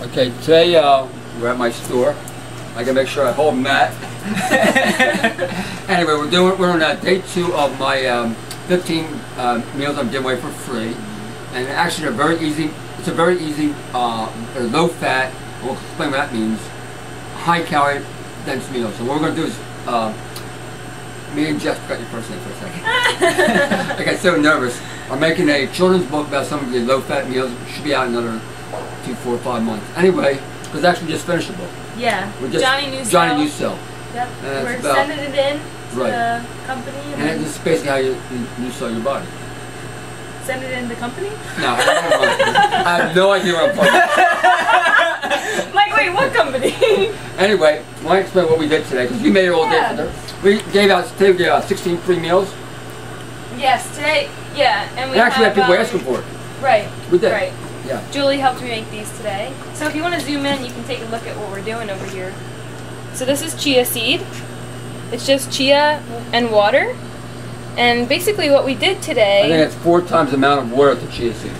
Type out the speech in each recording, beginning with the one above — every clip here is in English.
Okay, today we're at my store. I gotta make sure I hold Matt. Anyway, we're on day 2 of my 15 meals I'm giving away for free, and actually they're very easy. It's a very easy, low fat. We'll explain what that means. High calorie, dense meal. So what we're gonna do is, me and Jeff got your first name for a second. I got so nervous. I'm making a children's book about some of the low fat meals. It should be out in another 2, 4, 5 months. Anyway, because actually just finished the book. Yeah. Johnny Newsell. Yep. We're sending it in to the company. And this is basically how you sell your body. Send it in the company? No, I have no idea what I'm talking about. Like, wait, what company? Anyway, I want to explain what we did today, because we made it all day for them. We gave out 16 free meals. Yes, today, yeah. And we actually had people asking for it. Right. We did. Right. Yeah. Julie helped me make these today. So if you want to zoom in, you can take a look at what we're doing over here. So this is chia seed. It's just chia and water. And basically what we did today... I think it's 4 times the amount of water to chia seeds.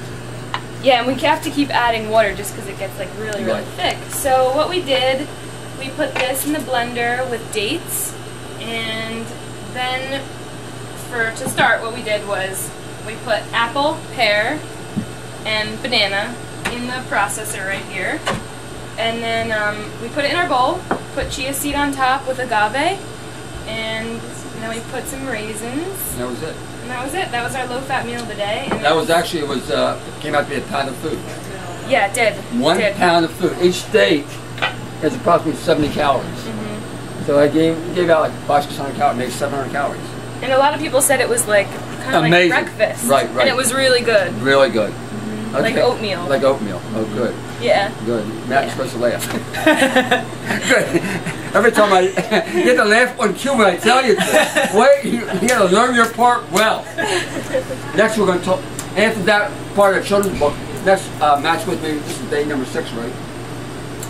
Yeah, and we have to keep adding water just because it gets like really thick. So what we did, we put this in the blender with dates, and then to start what we did was we put apple, pear, and banana in the processor right here. And then we put it in our bowl, put chia seed on top with agave, and then we put some raisins. And that was it. And that was it. That was our low-fat meal of the day. And that was actually, it came out to be a pound of food. Yeah, it did. 1 pound of food. Each steak has approximately 70 calories. So I gave out like 500-600 calories, maybe 700 calories. And a lot of people said it was like kind of like breakfast. Right. And it was really good. Really good. Okay. Like oatmeal. Like oatmeal. Oh, good. Yeah. Good. Matt's supposed to laugh. Good. Every time you get to laugh on cue when I tell you this. Wait, you got to learn your part well. Next we're going to talk, after that part of the children's book, next Matt's with me. This is day number 6, right?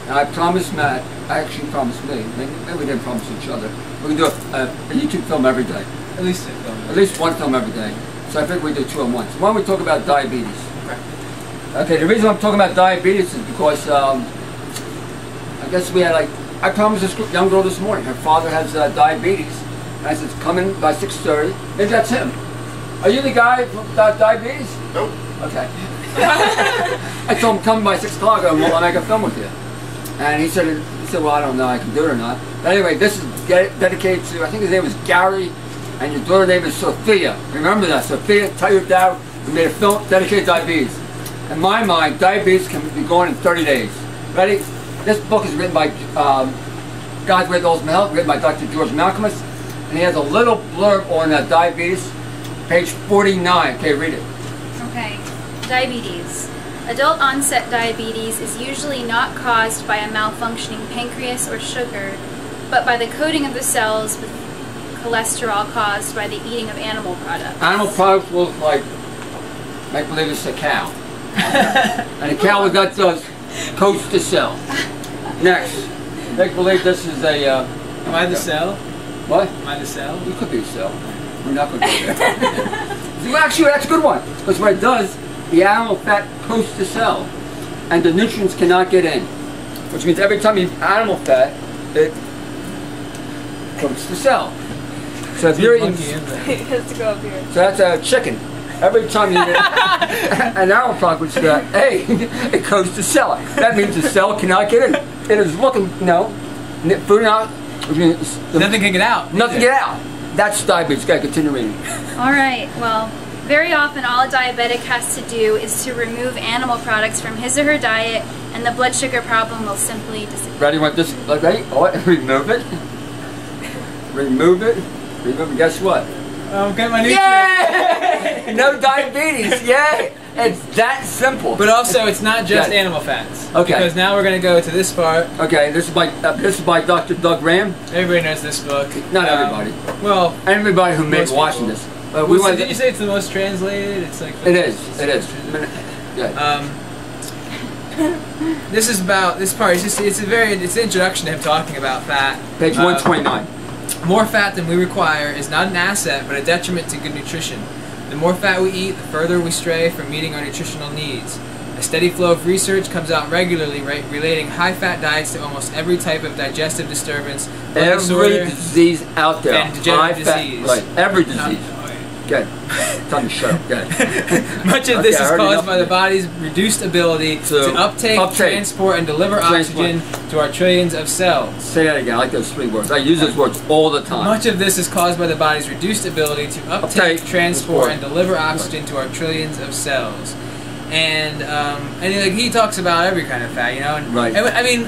And I promised Matt, I actually promised me, maybe we didn't promise each other, we're going to do a YouTube film every day. At least 2 films. At least 1 film every day. So I think we do 2 at once. Why don't we talk about diabetes? Okay, the reason I'm talking about diabetes is because I guess we had I promised this young girl this morning, her father has diabetes. And I said, come in by 6:30. Maybe that's him. Are you the guy with diabetes? Nope. Okay. I told him, come by 6 o'clock and I'll make a film with you. And he said, well, I don't know if I can do it or not. But anyway, this is dedicated to, I think his name was Gary, and your daughter's name is Sophia. Remember that, Sophia, tell your dad we made a film dedicated to diabetes. In my mind, diabetes can be gone in 30 days. Ready? This book is written by God's Way to Ultimate Health, written by Dr. George Malcolmus, and he has a little blurb on diabetes, page 49. Okay, read it. Okay. Diabetes. Adult onset diabetes is usually not caused by a malfunctioning pancreas or sugar, but by the coating of the cells with cholesterol caused by the eating of animal products. Animal products look like, make believe it's a cow. And a cow with that does coats the cell. Next, make believe this is a... Am I the cell? What? Am I the cell? You could be a cell. We're not going to do that. Well, actually, that's a good one. Because what it does, the animal fat coats the cell. And the nutrients cannot get in. Which means every time you eat animal fat, it coats the cell. So if you're eating... It has to go up here. So that's a chicken. Every time you eat an animal product, which hey, it coats the cell. That means the cell cannot get in. It is looking, food out, which means nothing can get out. Nothing get out. That's diabetes. Gotta continue reading. All right. Well, very often all a diabetic has to do is to remove animal products from his or her diet, and the blood sugar problem will simply disappear. Ready? Want this? Ready? Oh, remove it. Remove it. Remove it. Guess what? I'm getting my nutrients. Yay! No diabetes. Yay! It's that simple. But also, it's not just animal fats. Okay. Because now we're going to go to this part. Okay. This is by Dr. Doug Ram. Everybody knows this book. Not everybody. Well, everybody who may be watching this. Did you say it's the most translated? It's like it is. It is. Yeah. This is about this part. It's an introduction to him talking about fat. Page 129. More fat than we require is not an asset, but a detriment to good nutrition. The more fat we eat, the further we stray from meeting our nutritional needs. A steady flow of research comes out regularly, relating high-fat diets to almost every type of digestive disturbance, blood Every disorder, disease out there. and degenerative High-fat- disease. Right, every disease. Good. Time to shut up. Good. Much of this Okay, I is heard caused enough by of the it. body's reduced ability to uptake, transport, and deliver oxygen to our trillions of cells. Say that again. I like those 3 words. I use those words all the time. Much of this is caused by the body's reduced ability to uptake, transport, and deliver oxygen to our trillions of cells. And like he talks about every kind of fat, you know. And, Right. I mean,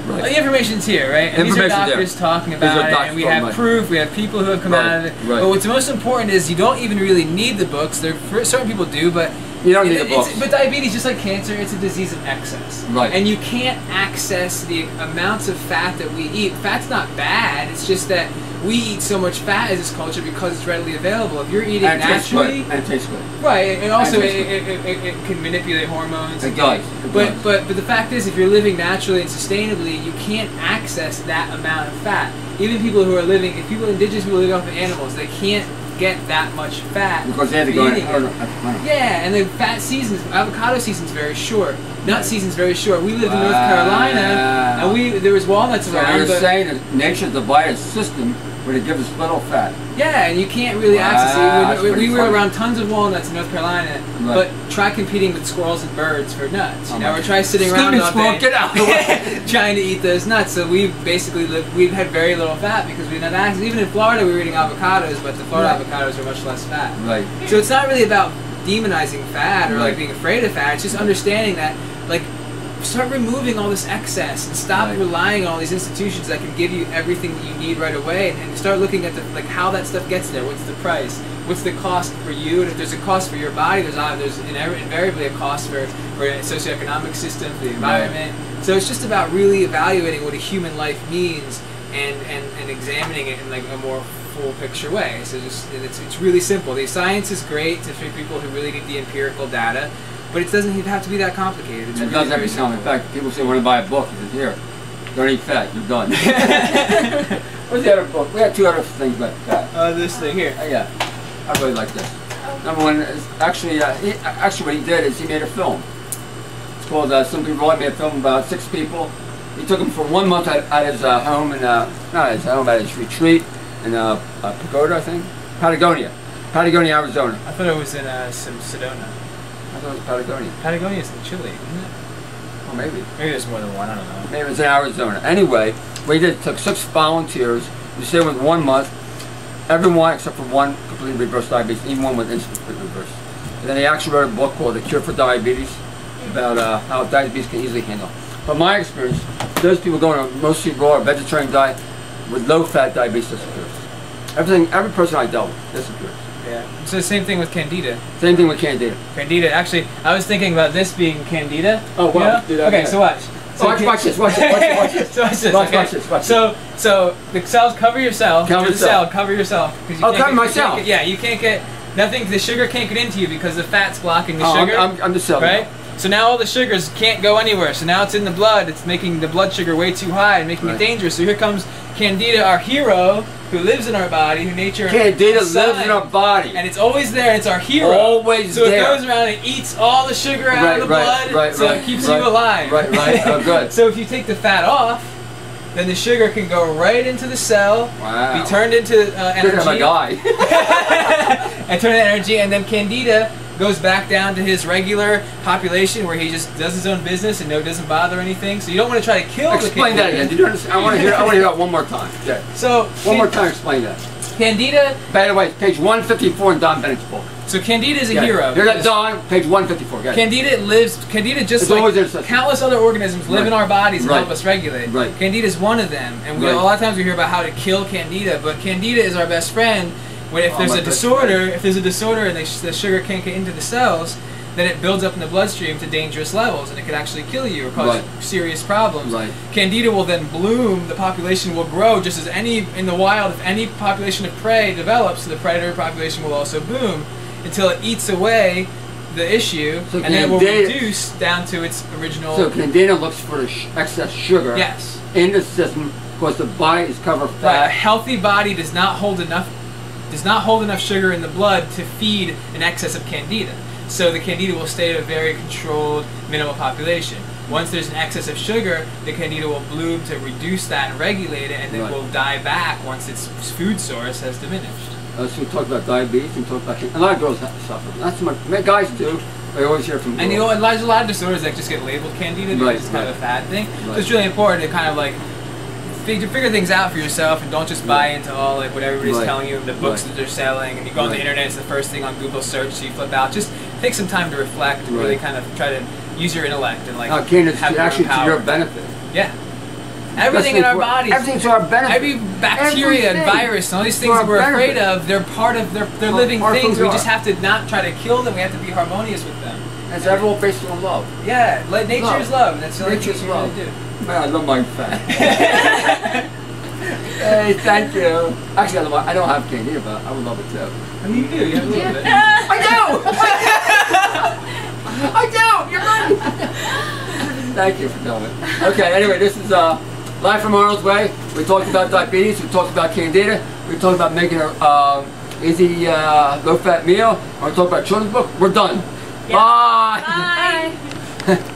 the information's here, right? And these are doctors talking about it, and we have proof. We have people who have come out of it. Right. But what's most important is you don't even really need the books. Certain people do, but you don't need the books. But diabetes, just like cancer, it's a disease of excess. Right. And you can't access the amounts of fat that we eat. Fat's not bad. It's just that we eat so much fat as this culture because it's readily available. If you're eating naturally, and it tastes good. right, and also it can manipulate hormones. It does. But the fact is, if you're living naturally and sustainably, you can't access that amount of fat. Even people who are living, indigenous people living off of animals, they can't get that much fat because they have to go in. Yeah, and the fat seasons, avocado season's very short. Nut season's very short. We lived in North Carolina, and there was walnuts around. So you're saying that nature's divided system where it gives us little fat. Yeah, and you can't really access it. We were around tons of walnuts in North Carolina, but try competing with squirrels and birds for nuts. You know, or try sitting around all day get out trying to eat those nuts. So we've basically we've had very little fat because we didn't have access. Even in Florida, we were eating avocados, but the Florida avocados are much less fat. Right. So it's not really about demonizing fat or like being afraid of fat. It's just understanding that, like, start removing all this excess and stop relying on all these institutions that can give you everything that you need right away, and start looking at how that stuff gets there. What's the price? What's the cost for you? And if there's a cost for your body, there's invariably a cost for a socioeconomic system, for the environment. So it's just about really evaluating what a human life means and examining it in like a more full picture way. So it's really simple. The science is great for people who really need the empirical data. But it doesn't have to be that complicated. It's it doesn't have to be complicated. In fact, people say, want to buy a book. He says, here, don't eat fat, you're done. Where's the other book? We have 2 other things about fat. This thing here. Yeah, I really like this. Number 1 is actually what he did is he made a film. It's called Simply Raw. He made a film about 6 people. He took them for 1 month at his home in, not at his home, at his retreat in Pagoda, I think? Patagonia, Arizona. I thought it was in Sedona. I thought it was Patagonia. Patagonia's in Chile, isn't it? Oh, maybe. Maybe there's more than one, I don't know. Maybe it's in Arizona. Anyway, what he did, took 6 volunteers. You stayed with 1 month. Everyone except for 1 completely reversed diabetes, even 1 with instant reverse. And then he actually wrote a book called The Cure for Diabetes about how diabetes can easily handle. But my experience, those people going on a mostly raw or vegetarian diet with low-fat diabetes disappears. Every person I dealt with disappears. Yeah. So the same thing with Candida. Same thing with Candida. Candida. Actually, I was thinking about this being Candida. Oh wow! You know? Okay, so watch. So watch this. Watch this. So watch this. Watch this. So the cells cover your cell. Cover yourself. Cover yourself. Cover myself. You can't get nothing. The sugar can't get into you because the fat's blocking the sugar. I'm the cell. Right. So now all the sugars can't go anywhere. So now it's in the blood. It's making the blood sugar way too high and making it dangerous. So here comes Candida, our hero, who lives in our body, who nature Candida lives in our body. And it's always there, and it's our hero. Always there. So it goes around and eats all the sugar out of the blood, so it keeps you alive. Right. Oh, good. So if you take the fat off, then the sugar can go right into the cell, be turned into energy. I'm a guy. And turn into energy, and then Candida goes back down to his regular population where he just does his own business and doesn't bother anything. So you don't want to try to kill the Candida. Explain that again. Did you understand? I want to hear that one more time. Okay. So one more time, explain that. Candida. By the way, page 154 in Don Bennett's book. So Candida is a hero. Here's that Don, page 154. Candida just like countless other organisms live in our bodies and help us regulate. Right. Candida is one of them, and a lot of times we hear about how to kill Candida, but Candida is our best friend. If there's a disorder and the sugar can't get into the cells, then it builds up in the bloodstream to dangerous levels, and it could actually kill you or cause serious problems. Candida will then bloom, the population will grow, just as in the wild, if any population of prey develops, the predator population will also boom, until it eats away the issue, and then it will reduce down to its original... So Candida looks for the excess sugar in the system, because the body is covered with fat. A healthy body does not hold enough sugar in the blood to feed an excess of Candida. So the Candida will stay at a very controlled minimal population. Once there's an excess of sugar, the Candida will bloom to reduce that and regulate it, and then will die back once its food source has diminished. So we talked about diabetes, we talked about a lot of girls suffer. That's what guys do. I always hear from girls. And you know, there's a lot of disorders that just get labeled Candida because it's kind of a fad thing. So it's really important to kind of like figure things out for yourself, and don't just buy into all like what everybody's telling you, the books that they're selling, and you go on the internet, it's the first thing on Google search, so you flip out. Just take some time to reflect and really kind of try to use your intellect and like Candida's have actually to your benefit. Yeah. Everything in our bodies. Everything's to our benefit. Every bacteria and virus and all these things that we're afraid of, they're part of, they're living things. We just have to not try to kill them, we have to be harmonious with them. And it's everyone based on love. Yeah, nature is love. That's the only thing you love. really do. Man, I love my fat. Hey, thank you. Actually, I don't have Candida, but I would love it too. I mean, you do. You have a little bit. I do! You're right! Thank you for telling me. Okay, anyway, this is live from Arnolds Way. We talked about diabetes, we talked about Candida, we talked about making a easy low-fat meal, and we talked about children's book. We're done. Yeah. Bye! Bye!